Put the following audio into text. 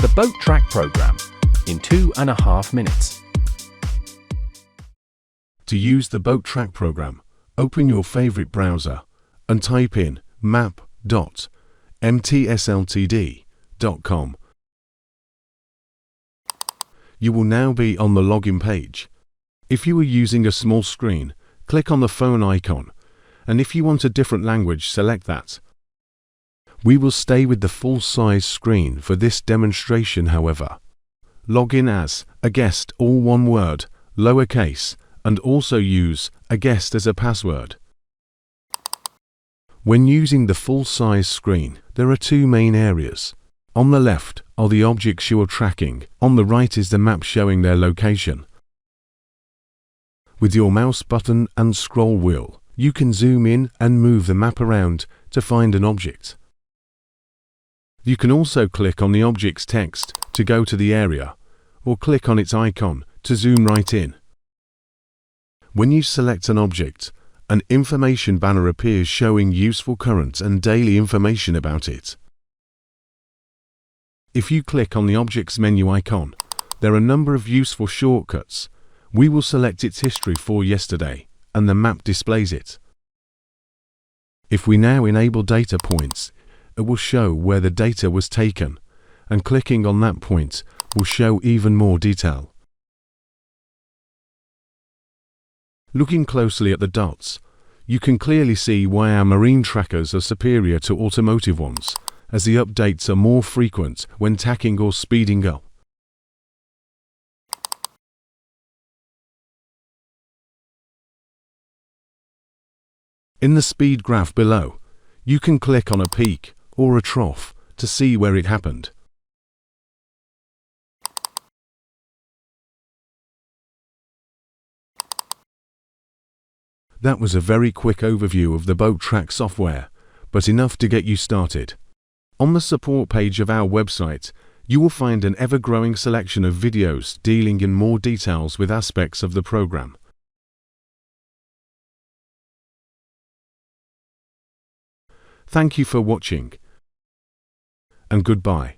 the Boat Track program in 2.5 minutes. To use the Boat Track program, open your favorite browser and type in map.mtsltd.com. You will now be on the login page. If you are using a small screen, click on the phone icon, and if you want a different language, select that. We will stay with the full-size screen for this demonstration, however. Log in as a guest, all one word, lowercase, and also use a guest as a password. When using the full-size screen, there are two main areas. On the left are the objects you are tracking. On the right is the map showing their location. With your mouse button and scroll wheel, you can zoom in and move the map around to find an object. You can also click on the object's text to go to the area, or click on its icon to zoom right in. When you select an object, an information banner appears showing useful current and daily information about it. If you click on the object's menu icon, there are a number of useful shortcuts. We will select its history for yesterday, and the map displays it. If we now enable data points, it will show where the data was taken, and clicking on that point will show even more detail. Looking closely at the dots, you can clearly see why our marine trackers are superior to automotive ones, as the updates are more frequent when tacking or speeding up. In the speed graph below, you can click on a peak or a trough to see where it happened. That was a very quick overview of the Boat Track software, but enough to get you started. On the support page of our website, you will find an ever-growing selection of videos dealing in more details with aspects of the program. Thank you for watching, and goodbye.